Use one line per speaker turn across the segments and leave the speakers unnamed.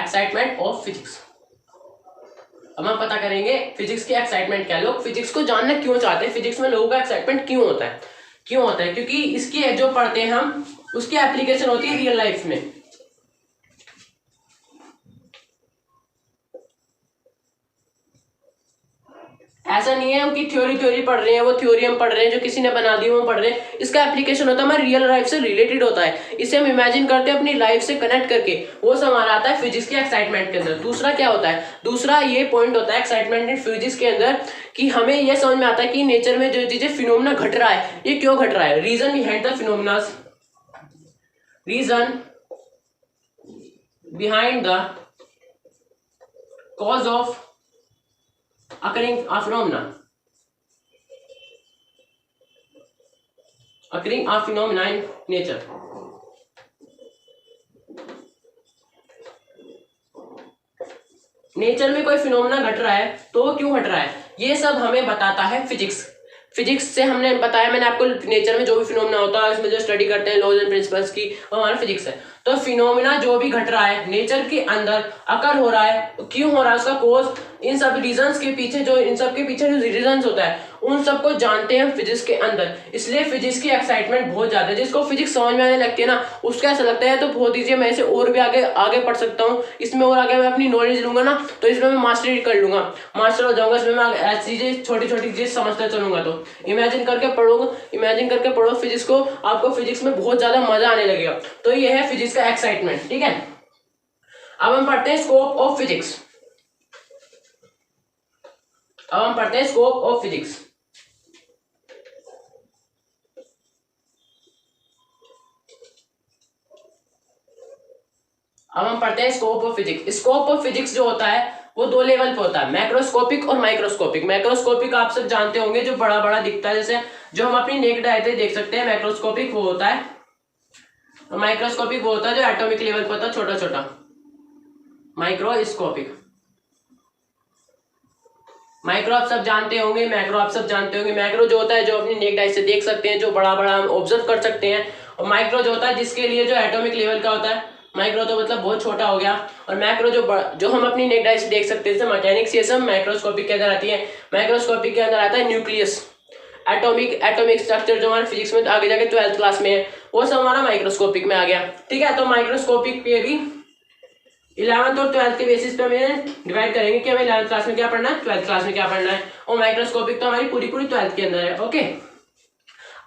Excitement of physics. अब हम पता करेंगे फिजिक्स की एक्साइटमेंट क्या है। लोग फिजिक्स को जानना क्यों चाहते हैं, फिजिक्स में लोगों का एक्साइटमेंट क्यों होता है, क्योंकि इसकी जो पढ़ते हैं हम उसकी एप्लीकेशन होती है रियल लाइफ में। ऐसा नहीं है कि थ्योरी पढ़ रहे हैं, वो थ्योरी हम पढ़ रहे हैं जो किसी ने बना दी वो पढ़ रहे हैं। इसका एप्लीकेशन होता है हमारी रियल लाइफ से रिलेटेड होता है, इसे हम इमेजिन करते हैं अपनी लाइफ से कनेक्ट करके, वो सब हमारा आता है फिजिक्स के एक्साइटमेंट के अंदर। दूसरा क्या होता है, दूसरा ये पॉइंट होता है एक्साइटमेंट इन फिजिक्स के अंदर कि हमें यह समझ में आता है कि नेचर में जो चीजें फिनोमेना घट रहा है ये क्यों घट रहा है, reason behind the phenomenas, reason behind the cause of occurring a phenomena in nature। Nature में कोई फिनोमेना घट रहा है तो वो क्यों घट रहा है, ये सब हमें बताता है फिजिक्स। फिजिक्स से हमने बताया, मैंने आपको नेचर में जो भी फिनोमेना होता है उसमें जो स्टडी करते हैं लॉज एंड प्रिंसिपल्स की, वो हमारा फिजिक्स है। तो फिनोमेना जो भी घट रहा है नेचर के अंदर अकर हो रहा है, क्यों हो रहा है, उसका कोज, इन सब रीजंस के पीछे जो रीजंस होता है उन सबको जानते हैं फिजिक्स के अंदर। इसलिए फिजिक्स की एक्साइटमेंट बहुत ज्यादा है। जिसको फिजिक्स समझ में आने लगती है ना उसको ऐसा लगता है तो बहुत ईजी है, मैं इसे और भी आगे पढ़ सकता हूँ, इसमें और आगे मैं अपनी नॉलेज लूंगा ना तो इसमें मैं मास्टरी कर लूंगा, मास्टर हो जाऊंगा, इसमें मैं ऐसी चीजें छोटी छोटी चीज समझता चलूंगा। तो इमेजिन करके पढ़ो फिजिक्स को, आपको फिजिक्स में बहुत ज्यादा मजा आने लगेगा। तो ये है फिजिक्स का एक्साइटमेंट, ठीक है। अब हम पढ़ते हैं स्कोप ऑफ फिजिक्स। अब हम पढ़ते हैं स्कोप ऑफ फिजिक्स। अब हम पढ़ते हैं scope of physics. Scope of physics जो होता है वो दो लेवल पे होता है, मैक्रोस्कोपिक और माइक्रोस्कोपिक। मैक्रोस्कोपिक आप सब जानते होंगे जो बड़ा बड़ा दिखता है, जैसे जो हम अपनी नेक्ड आई से देख सकते हैं। मैक्रोस्कोपिक वो होता है, माइक्रोस्कोपिक वो होता है जो एटॉमिक लेवल पे होता है, छोटा छोटा। माइक्रोस्कोपिक, माइक्रो आप सब जानते होंगे, मैक्रो आप सब जानते होंगे। मैक्रो जो होता है जो अपनी नेक्ड आई से देख सकते हैं, जो बड़ा बड़ा हम ऑब्जर्व कर सकते हैं। और माइक्रो जो होता है जिसके लिए जो एटॉमिक लेवल का होता है। माइक्रो तो मतलब बहुत छोटा हो गया, और मैक्रो जो हम अपनी नेक्ड आई से देख सकते हैं, जैसे मैकेनिक्स ये सब मैक्रोस्कोपिक के अंदर आती है। माइक्रोस्कोपिक के अंदर आता है न्यूक्लियस, एटॉमिक स्ट्रक्चर जो हमारे फिजिक्स में आगे जाके 12th क्लास में है, वो सब हमारा माइक्रोस्कोपिक में आ गया, ठीक है। तो माइक्रोस्कोपिक पे भी 11th और 12th के बेसिस पे हमें डिवाइड करेंगे कि हमें 11th क्लास में क्या पढ़ना है, 12th क्लास में क्या पढ़ना है। और माइक्रोस्कोपिक तो हमारी पूरी 12th के अंदर है, ओके।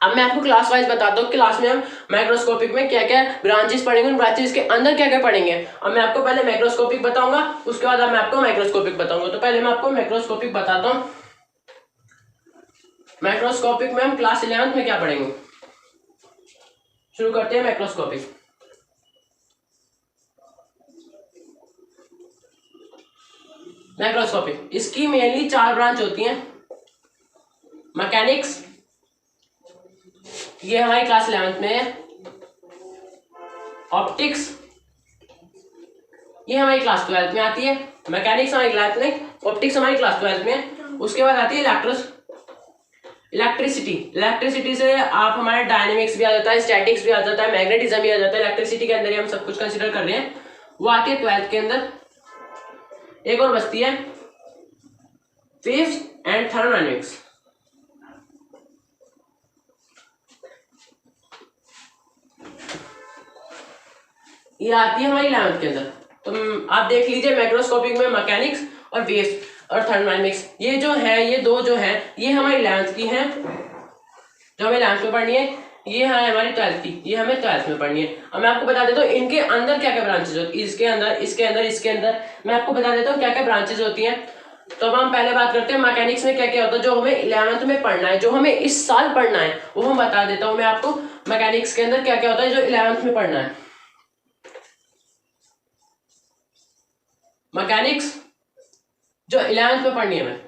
अब मैं आपको क्लास वाइज बताता हूँ क्लास में हम माइक्रोस्कोपिक में क्या क्या ब्रांचेस पढ़ेंगे, उन ब्रांचेस के अंदर क्या क्या पढ़ेंगे। अब मैं आपको पहले मैक्रोस्कोपिक बताऊंगा, उसके बाद मैं आपको माइक्रोस्कोपिक बताऊंगा। तो पहले मैं आपको मैक्रोस्कोपिक बताता हूँ। मैक्रोस्कोपिक में हम क्लास 11th में क्या पढ़ेंगे, शुरू करते हैं मैक्रोस्कोपिक। मैक्रोस्कोपिक इसकी मेनली 4 ब्रांच होती हैं। मैकेनिक्स, ये हमारी क्लास 11th में है। ऑप्टिक्स, ये हमारी क्लास 12th में आती है। मैकेनिक्स हमारी क्लास में, ऑप्टिक्स हमारी क्लास 12th में। उसके बाद आती है इलेक्ट्रिसिटी से आप हमारे डायनेमिक्स भी आ जाता है, स्टैटिक्स भी आ जाता है, मैग्नेटिज्म भी आ जाता है। इलेक्ट्रिसिटी के अंदर ही हम सब कुछ कंसीडर कर रहे हैं, वो आती है 12th के अंदर। एक और बचती है फिजिक्स एंड थर्मोडायनेमिक्स। ये आती है हमारी 11th के अंदर। तो आप देख लीजिए मैक्रोस्कोपिक में मैकेनिक्स और वेव्स और थर्मोडायनेमिक्स, ये जो है ये दो जो है ये हमारी 11th की है, जो हमें 11th में पढ़नी है। ये है हमारी 12th की, ये हमें 12th में पढ़नी है। अब मैं आपको बता देता हूँ इनके अंदर क्या क्या ब्रांचेज होती है, इसके अंदर मैं आपको बता देता हूँ क्या क्या ब्रांचेज होती हैं। तो अब हम पहले बात करते हैं मैकेनिक्स में क्या क्या होता है, जो हमें 11th में पढ़ना है, जो हमें इस साल पढ़ना है, वो हम बता देता हूँ मैं आपको। मैकेनिक्स के अंदर क्या क्या होता है जो 11th में पढ़ना है। मैकेनिक्स जो 11th में पढ़नी है हमें,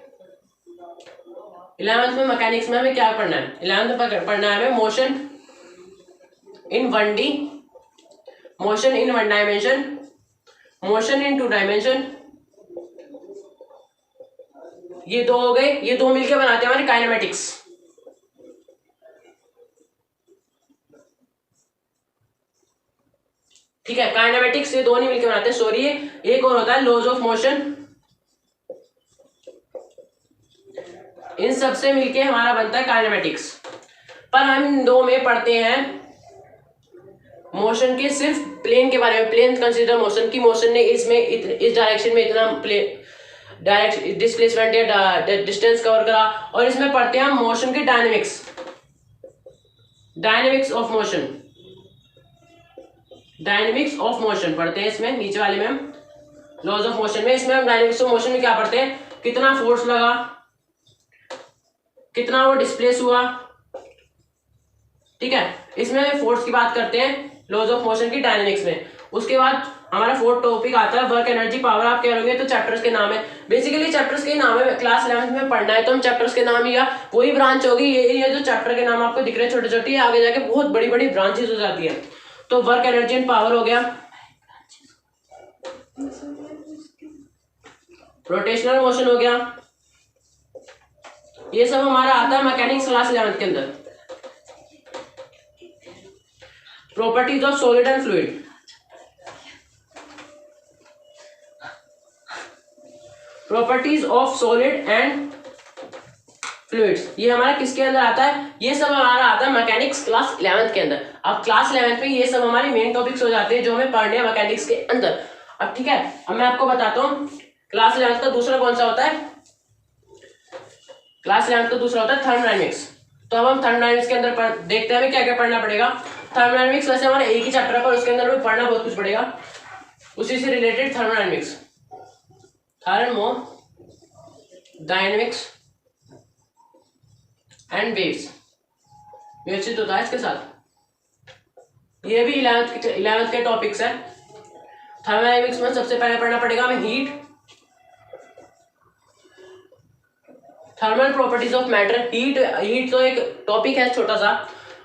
11th में मैकेनिक्स में हमें क्या पढ़ना है, 11th में पढ़ना है हमें motion in 1D, motion in 1 dimension, motion in 2 dimension. ये दो हो गए, ये दो मिलकर बनाते हैं हमारे काइनेमेटिक्स। ठीक है, काइनेमेटिक्स ये दो नहीं मिलकर बनाते, सॉरी, एक और होता है लॉज ऑफ मोशन। इन सब से मिलके हमारा बनता है काइनेमेटिक्स। पर हम इन दो में पढ़ते हैं मोशन के सिर्फ प्लेन के बारे में, प्लेन कंसीडर मोशन की, मोशन ने इसमें इस डायरेक्शन में इतना डायरेक्ट डिस्प्लेसमेंट या डिस्टेंस कवर करा। और इसमें पढ़ते हैं हम मोशन के dynamics, dynamics of motion, dynamics of motion पढ़ते हैं इसमें, नीचे वाले में हम लॉज ऑफ मोशन में। इसमें हम डायनेमिक्स ऑफ मोशन में क्या पढ़ते हैं, कितना फोर्स लगा, कितना वो डिस्प्लेस हुआ, ठीक है, इसमें फोर्स की बात करते हैं लॉज ऑफ मोशन की डायनेमिक्स में। उसके बाद हमारा फोर्थ टॉपिक आता है वर्क एनर्जी पावर। आप कह रहे तो चैप्टर्स के नाम है, बेसिकली चैप्टर्स के नाम है, क्लास 11th में पढ़ना है तो हम चैप्टर्स के नाम या वही ब्रांच होगी, ये जो चैप्टर के नाम आपको दिख रहे हैं छोटे छोटे, आगे जाके बहुत बड़ी बड़ी ब्रांचेस हो जाती है। तो वर्क एनर्जी एंड पावर हो गया, रोटेशनल मोशन हो गया, ये सब हमारा आता है मैकेनिक्स क्लास 11th के अंदर। Properties of solid and fluid, properties of solid and fluids, ये हमारा किसके अंदर आता है, ये सब हमारा आता है मैकेनिक्स क्लास 11th के अंदर। अब क्लास 11th में ये सब हमारी मेन टॉपिक्स हो जाते हैं जो हमें पढ़ने हैं मैकेनिक्स के अंदर। अब ठीक है, अब मैं आपको बताता हूँ क्लास 11th का दूसरा कौन सा होता है, क्लास 11th का दूसरा होता है थर्मोडायनेमिक्स। तो अब हम थर्मोडायनेमिक्स के अंदर देखते हैं हमें क्या क्या पढ़ना पड़ेगा। थर्मोडायनेमिक्स वैसे हमारा एक ही चैप्टर पर, उसके अंदर हमें पढ़ना बहुत कुछ पड़ेगा, उसी से related thermodynamics, thermodynamics and waves व्यवस्थित होता है इसके साथ। ये भी 11th के टॉपिक्स है। थर्मोडायनेमिक्स में सबसे पहले पढ़ना पड़ेगा हमें heat, thermal properties of matter. Heat तो एक टॉपिक है छोटा सा,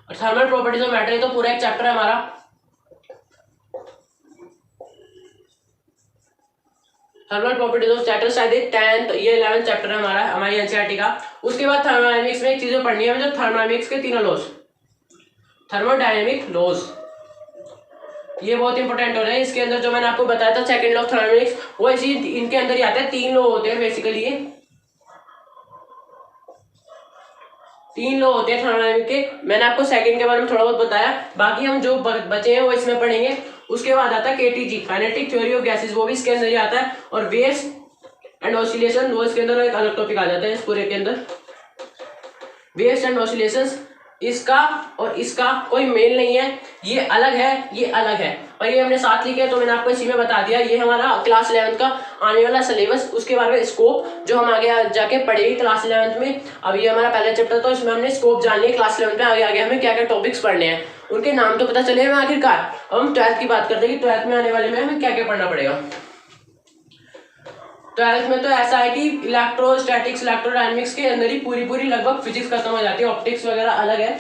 और थर्मल प्रॉपर्टीज ऑफ मैटर ये तो पूरा एक चैप्टर है हमारा। थर्मल प्रॉपर्टीज ऑफ मैटर शायद 10th ये 11th चैप्टर है हमारा, हमारी एनसीईआरटी का। उसके बाद थर्मोडायनेमिक्स में एक चीज पढ़नी है हमें, जो थर्मोडायनेमिक्स के तीनों लॉज, थर्मोडायनेमिक लॉज, ये बहुत इंपॉर्टेंट हो रहा है। इसके अंदर जो मैंने आपको बताया था सेकंड लॉ ऑफ थर्मोडायनेमिक्स, वो इसी इनके अंदर ही आते हैं। 3 लॉ होते हैं बेसिकली, ये 3 लॉ होते हैं थर्मोडायनेमिक के। मैंने आपको सेकंड के बारे में थोड़ा बहुत बताया, बाकी हम जो बचे हैं वो इसमें पढ़ेंगे। उसके बाद आता है KTG, kinetic theory of gases, वो भी इसके अंदर ही आता है। और वेव्स एंड ऑसिलेशन, वो इसके अंदर एक अलग टॉपिक आ जाता है इस पूरे के अंदर। वेव्स एंड ऑसिलेशंस, इसका और इसका कोई मेल नहीं है, ये अलग है, ये अलग है, और ये हमने साथ लिखे तो मैंने आपको इसी में बता दिया। ये हमारा क्लास 11th का आने वाला सिलेबस, उसके बारे में स्कोप जो हम आगे जाके पढ़ेंगे क्लास 11th में। अब ये हमारा पहला चैप्टर, तो इसमें हमने स्कोप जान लिया क्लास 11th में, आगे आगे हमें क्या क्या टॉपिक्स पढ़ने हैं, उनके नाम तो पता चले हमें आखिरकार। अब हम 12th की बात करते हैं कि 12th में आने वाले में हमें क्या क्या पढ़ना पड़ेगा। 12th में तो ऐसा है कि इलेक्ट्रोस्टैटिक्स, इलेक्ट्रोडायनेमिक्स के अंदर ही पूरी लगभग फिजिक्स खत्म हो जाती है, ऑप्टिक्स वगैरह अलग है।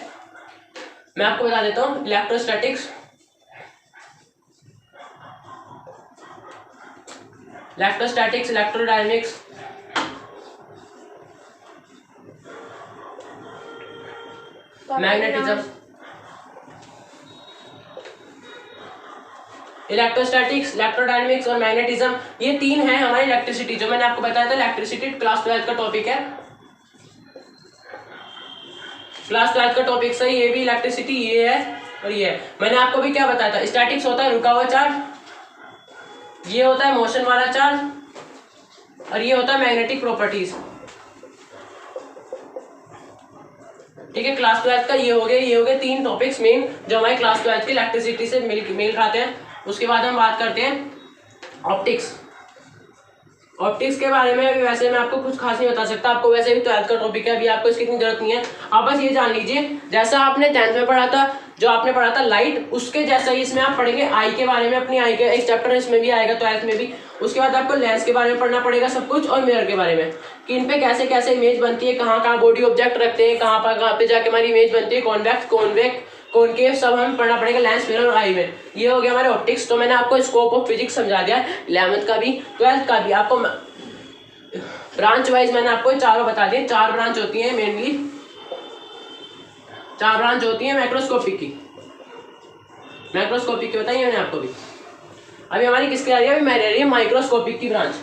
मैं आपको बता देता हूँ, electrostatics, electrodynamics, magnetism, electrostatics, electrodynamics और मैग्नेटिज्म, ये 3 है हमारी इलेक्ट्रिसिटी। जो मैंने आपको बताया था इलेक्ट्रिसिटी क्लास 12th का टॉपिक है, क्लास 12th का टॉपिक से ये भी इलेक्ट्रिसिटी, ये है और ये है। मैंने आपको भी क्या बताया था, स्टैटिक्स होता है रुका हुआ चार्ज, ये होता है मोशन वाला चार्ज, और ये होता है मैग्नेटिक प्रॉपर्टीज। ठीक है, क्लास 12th का ये हो गए 3 टॉपिक्स मेन जो हमारे क्लास 12th की इलेक्ट्रिसिटी से मेल खाते हैं। उसके बाद हम बात करते हैं ऑप्टिक्स। ऑप्टिक्स के बारे में अभी वैसे मैं आपको कुछ खास नहीं बता सकता, आपको वैसे भी 12th का टॉपिक है, अभी आपको इसकी इतनी जरूरत नहीं है। आप बस ये जान लीजिए, जैसा आपने 10th में पढ़ा था, जो आपने पढ़ा था लाइट, उसके जैसा ही इसमें आप पढ़ेंगे आई के बारे में, अपनी आई के एक चैप्टर इसमें भी आएगा 12th में भी। उसके बाद आपको लेंस के बारे में पढ़ना पड़ेगा सब कुछ, और मिरर के बारे में कि इन पे कैसे कैसे इमेज बनती है, कहाँ कहाँ बॉडी ऑब्जेक्ट रखते हैं, कहाँ पे जाके हमारी इमेज बनती है, कॉन्वेक्स, कॉनकेव, सब हमें पढ़ना पड़ेगा लेंस, मिरर और आई में। ये हो गया हमारे ऑप्टिक्स। तो मैंने आपको स्कोप ऑफ फिजिक्स समझा दिया, 11th का भी 12th का भी। आपको ब्रांच वाइज मैंने आपको चारों बता दिए, 4 ब्रांच होती है मेनली, 4 ब्रांच होती है मैक्रोस्कोपिक की, मैक्रोस्कोपिक की बताइए मैंने आपको भी। अभी हमारी किसकी आ रही है? अभी मेरी आ रही है माइक्रोस्कोपिक की ब्रांच।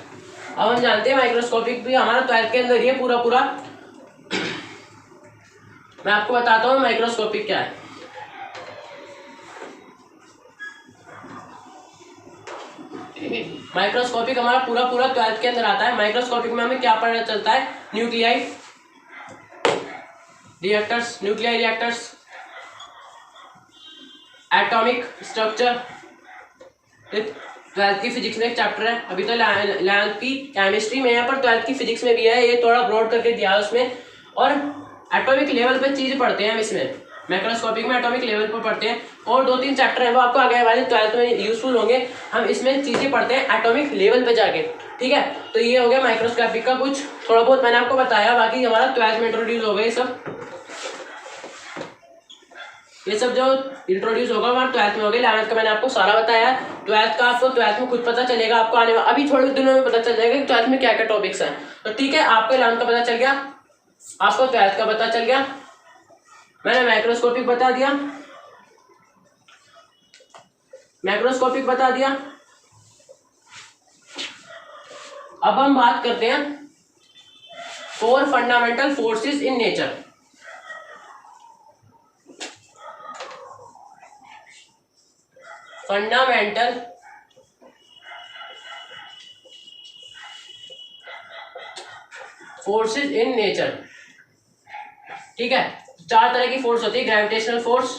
अब हम जानते हैं माइक्रोस्कोपिक भी हमारा 12th के अंदर ही है पूरा पूरा। मैं आपको बताता हूँ माइक्रोस्कोपिक क्या है। माइक्रोस्कोपिक हमारा पूरा पूरा 12th के अंदर आता है। माइक्रोस्कोपिक में हमें क्या पता चलता है? Nuclei reactors, nuclei reactors, atomic structure. 12th की फिजिक्स में एक चैप्टर है, अभी तो 11th की केमिस्ट्री में है पर 12th की फिजिक्स में भी है, ये थोड़ा ब्रॉड करके दिया है उसमें। और एटॉमिक लेवल पे चीज पढ़ते हैं हम इसमें, माइक्रोस्कोपिक में एटॉमिक लेवल पर पढ़ते हैं। और 2-3 चैप्टर है वो आपको आगे वाले 12th में यूजफुल होंगे। हम इसमें चीजें पढ़ते हैं एटॉमिक लेवल पे जाके, ठीक है। तो ये हो गया माइक्रोस्कोपिक का कुछ थोड़ा बहुत मैंने आपको बताया, बाकी हमारा 12th में इंट्रोड्यूस हो गए ये सब जो इंट्रोड्यूस होगा हमारा 12th में हो गया। 11th का मैंने आपको सारा बताया। 12th का आपको 12th में खुद पता चलेगा, आपको आने वाला अभी थोड़े दिनों में पता चल जाएगा कि 12th में क्या क्या टॉपिक्स हैं। तो ठीक है, आपको 11th का पता चल गया, आपको 12th का पता चल गया, मैंने माइक्रोस्कोपिक बता दिया, माइक्रोस्कोपिक बता दिया। अब हम बात करते हैं 4 fundamental forces in nature. Fundamental forces in nature, ठीक है। 4 तरह की फोर्स होती है। ग्रेविटेशनल फोर्स,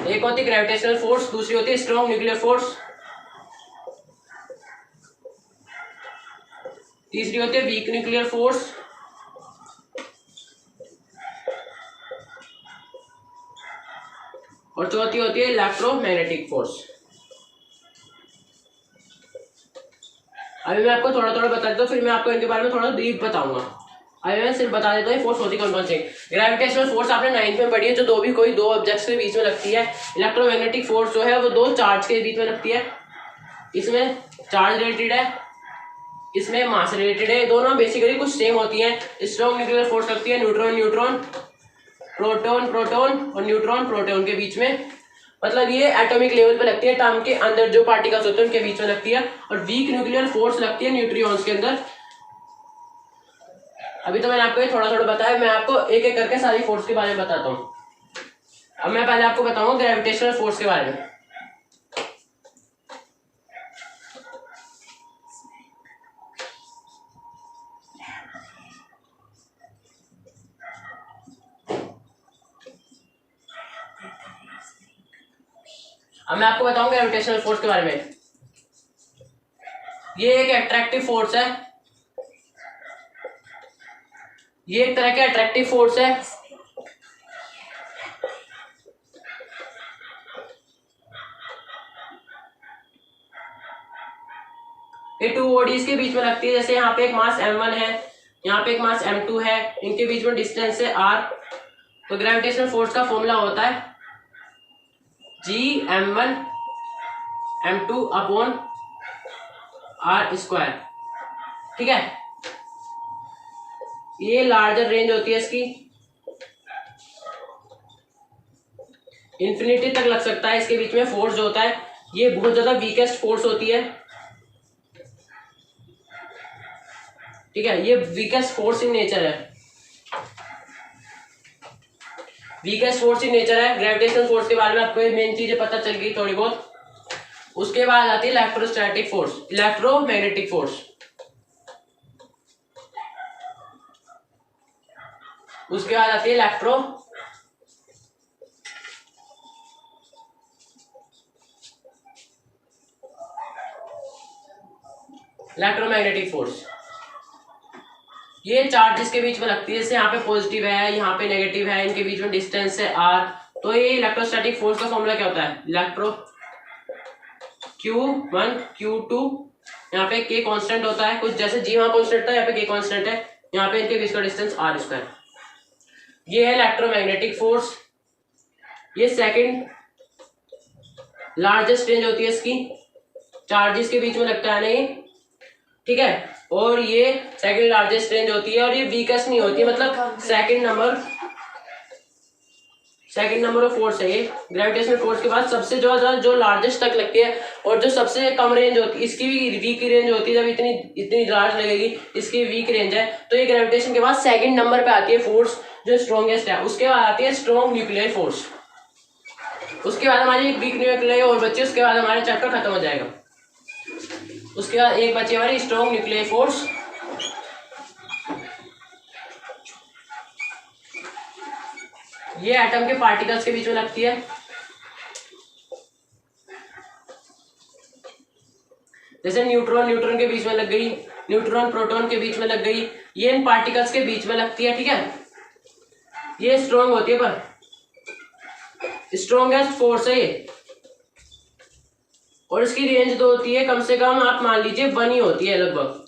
एक होती है ग्रेविटेशनल फोर्स, दूसरी होती है स्ट्रॉन्ग न्यूक्लियर फोर्स, तीसरी होती है वीक न्यूक्लियर फोर्स, और चौथी होती है इलेक्ट्रोमैग्नेटिक फोर्स। अभी मैं आपको थोड़ा थोड़ा बता देता हूँ, फिर मैं आपको इनके बारे में थोड़ा ब्रीफ बताऊंगा। अभी मैं सिर्फ बता देता हूँ फोर्स होती कौन कौन सी। ग्रेविटेशनल फोर्स आपने 9th में पढ़ी है, जो दो ऑब्जेक्ट्स के बीच में लगती है। इलेक्ट्रोमैग्नेटिक फोर्स जो है वो 2 चार्ज के बीच में लगती है। इसमें चार्ज रिलेटेड है, इसमें मास रिलेटेड है। दोनों बेसिकली कुछ सेम होती है। स्ट्रॉन्ग न्यूक्लियर फोर्स लगती है न्यूट्रॉन न्यूट्रॉन, प्रोटॉन प्रोटॉन और न्यूट्रॉन प्रोटॉन के बीच में, मतलब ये एटॉमिक लेवल पे लगती है, एटॉम के अंदर जो पार्टिकल्स होते हैं उनके बीच में लगती है। और वीक न्यूक्लियर फोर्स लगती है न्यूट्रियॉन्स के अंदर। अभी तो मैंने आपको ये थोड़ा थोड़ा बताया, मैं आपको एक एक करके सारी फोर्स के बारे में बताता हूँ। अब मैं पहले आपको बताऊंगा ग्रेविटेशनल फोर्स के बारे में। अब मैं आपको बताऊंगा ग्रेविटेशनल फोर्स के बारे में। ये एक अट्रैक्टिव फोर्स है, ये एक तरह का अट्रैक्टिव फोर्स है। ये 2 बॉडीज के बीच में लगती है। जैसे यहाँ पे एक मास m1 है, यहाँ पे एक मास m2 है, इनके बीच में डिस्टेंस है r। तो ग्रेविटेशनल फोर्स का फॉर्मूला होता है Gm1 m2 अपॉन r², ठीक है। ये लार्जर रेंज होती है इसकी, इंफिनिटी तक लग सकता है। इसके बीच में फोर्स जो होता है ये बहुत ज्यादा वीकेस्ट फोर्स होती है, ठीक है। ये वीकेस्ट फोर्स इन नेचर है, वीकेस्ट फोर्स इन नेचर है। ग्रेविटेशनल फोर्स के बारे में आपको मेन चीजें पता चल गई थोड़ी बहुत। उसके बाद आती है इलेक्ट्रोस्टैटिक फोर्स, इलेक्ट्रोमैग्नेटिक फोर्स। उसके बाद आती है इलेक्ट्रोमैग्नेटिक फोर्स। ये चार्जेस के बीच में लगती है। जैसे यहाँ पे पॉजिटिव है, यहाँ पे नेगेटिव है, इनके बीच में डिस्टेंस है r। तो ये इलेक्ट्रोस्टैटिक फोर्स का फॉर्मूला क्या होता है? इलेक्ट्रो Q1 Q2, यहाँ पे k कांस्टेंट होता है कुछ, जैसे g वहां कांस्टेंट था, यहाँ पे k कांस्टेंट है, यहाँ पे इनके बीच का डिस्टेंस r²। ये है इलेक्ट्रोमैग्नेटिक फोर्स। ये सेकंड लार्जेस्ट रेंज होती है इसकी, चार्जेस के बीच में लगता है नहीं, ठीक है। और ये सेकंड लार्जेस्ट रेंज होती है, और ये वीकेस्ट नहीं होती, मतलब सेकंड नंबर ऑफ फोर्स है ये। ग्रेविटेशनल फोर्स के बाद सबसे जो लार्जेस्ट तक लगती है और जो सबसे कम रेंज होती है, इसकी भी वीक रेंज होती है, जब इतनी लार्ज लगेगी इसकी वीक रेंज है। तो ये ग्रेविटेशन के बाद सेकंड नंबर पे आती है फोर्स जो स्ट्रॉन्गेस्ट है। उसके बाद आती है स्ट्रॉन्ग न्यूक्लियर फोर्स। उसके बाद हमारी एक वीक न्यूक्लियर और बच्चे, उसके बाद हमारा चैप्टर खत्म हो जाएगा। उसके बाद एक बच्चे हमारी स्ट्रॉन्ग न्यूक्लियर फोर्स। ये एटम के पार्टिकल्स के बीच में लगती है। जैसे न्यूट्रॉन के बीच में लग गई, न्यूट्रॉन प्रोटॉन के बीच में लग गई, ये इन पार्टिकल्स के बीच में लगती है। ठीक है, ये स्ट्रॉन्ग होती है, पर स्ट्रॉन्गेस्ट फोर्स है ये। और इसकी रेंज तो होती है कम से कम, आप मान लीजिए 1 ही होती है लगभग,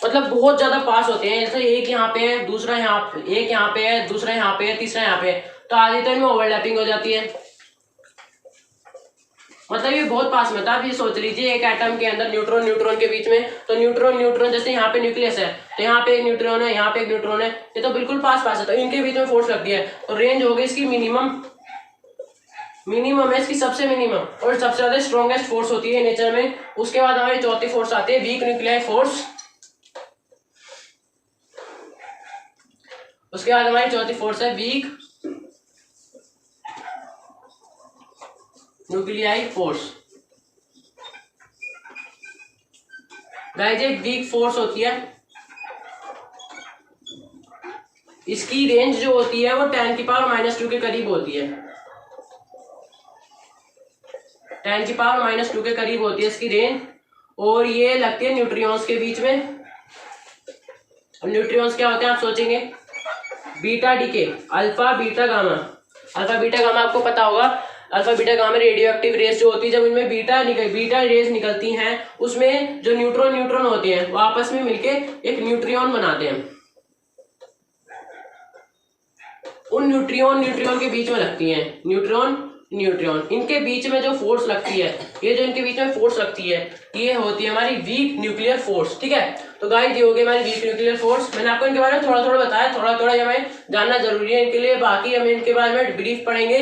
मतलब बहुत ज्यादा पास होते हैं। जैसे एक यहाँ पे है, दूसरा यहाँ पे, एक यहाँ पे है, दूसरा यहाँ पे है, तीसरा यहाँ पे है, तो आधी तो इनमें ओवरलैपिंग हो जाती है। मतलब ये बहुत पास में था। आप ये सोच लीजिए एक एटम के अंदर न्यूट्रॉन के बीच में, तो न्यूट्रॉन जैसे यहाँ पे न्यूक्लियस है, तो यहाँ पे एक न्यूट्रॉन है, यहाँ पे एक न्यूट्रॉन है, ये तो बिल्कुल पास है, तो इनके बीच में फोर्स लगती है। तो रेंज हो गई इसकी मिनिमम है इसकी, सबसे मिनिमम, और सबसे ज्यादा स्ट्रॉन्गेस्ट फोर्स होती है नेचर में। उसके बाद हमारी चौथी फोर्स आती है वीक न्यूक्लियर फोर्स। उसके बाद हमारी चौथी फोर्स है वीक न्यूक्लियर फोर्स। गाइस ये वीक फोर्स होती है, इसकी रेंज जो होती है वो 10⁻⁻² के करीब होती है। 10⁻⁻² के करीब होती है इसकी रेंज, और ये लगती है न्यूट्रियॉन्स के बीच में। न्यूट्रियॉन्स क्या होते हैं आप सोचेंगे, beta decay, alpha beta gamma. Alpha beta gamma आपको पता होगा, alpha beta gamma radioactive rays जो होती है, जब इनमें बीटा रेस निकलती हैं, उसमें जो न्यूट्रॉन होते हैं वो आपस में मिलके एक न्यूट्रियॉन बनाते हैं। उन न्यूट्रियॉन के बीच में लगती हैं न्यूट्रॉन इनके बीच में जो फोर्स लगती है, ये जो इनके बीच में फोर्स लगती है, ये होती है हमारी वीक न्यूक्लियर फोर्स। ठीक है, तो गाइस ये हो गई हमारी वीक न्यूक्लियर फोर्स। मैंने आपको इनके बारे में थोड़ा बताया, थोड़ा ये हमें जानना जरूरी है इनके लिए। बाकी हम इनके बारे में ब्रीफ पढ़ेंगे,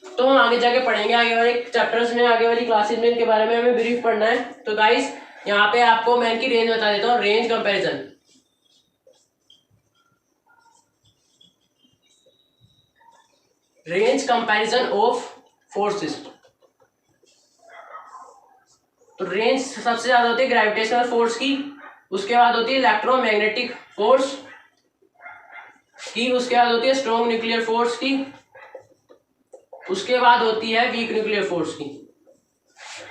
तो हम आगे जाके पढ़ेंगे, आगे वाले चैप्टर्स में, आगे वाली क्लासेस में इनके बारे में हमें ब्रीफ पढ़ना है। तो गाइस यहाँ पे आपको मैं इनकी रेंज बता देता हूँ, रेंज कंपैरिजन ऑफ फोर्सेस। तो रेंज सबसे ज्यादा होती है ग्रेविटेशनल फोर्स की, उसके बाद होती है इलेक्ट्रोमैग्नेटिक फोर्स की, उसके बाद होती है स्ट्रॉन्ग न्यूक्लियर फोर्स की, उसके बाद होती है वीक न्यूक्लियर फोर्स की।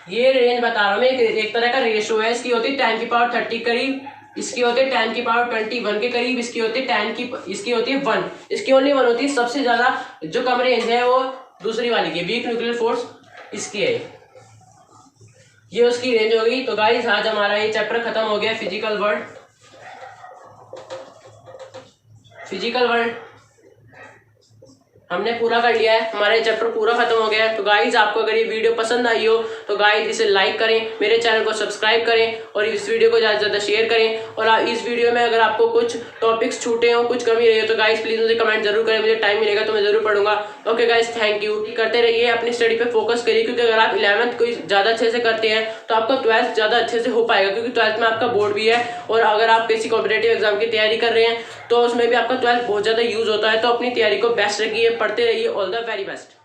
ये रेंज बता रहा हूं मैं, एक तरह का रेशो है। इसकी होती है 10⁻30 करीब, इसकी होती है 10⁻21 के करीब, इसकी होती है 1, इसकी ओनली 1 होती है। सबसे ज्यादा जो कम रेंज है वो दूसरी वाली की, वीक न्यूक्लियर फोर्स इसकी है, ये उसकी रेंज होगी। तो गाइस आज हमारा ये चैप्टर खत्म हो गया, फिजिकल वर्ल्ड हमने पूरा कर लिया है, हमारा चैप्टर पूरा खत्म हो गया है। तो गाइज आपको अगर ये वीडियो पसंद आई हो तो गाइज इसे लाइक करें, मेरे चैनल को सब्सक्राइब करें और इस वीडियो को ज़्यादा से ज़्यादा शेयर करें। और इस वीडियो में अगर आपको कुछ टॉपिक्स छूटे हो, कुछ कमी रही हो, तो गाइज प्लीज़ मुझे कमेंट जरूर करें, मुझे टाइम मिलेगा तो मैं जरूर पढ़ूंगा। Okay guys, thank you. करते रहिए, अपनी स्टडी पे फोकस करिए, क्योंकि अगर आप 11th को ज़्यादा अच्छे से करते हैं तो आपका 12th ज़्यादा अच्छे से हो पाएगा, क्योंकि 12th में आपका बोर्ड भी है। और अगर आप किसी कॉम्पिटेटिव एग्जाम की तैयारी कर रहे हैं तो उसमें भी आपका 12th बहुत ज़्यादा यूज होता है। तो अपनी तैयारी को बेस्ट रखिए, पढ़ते रहिए। All the very best.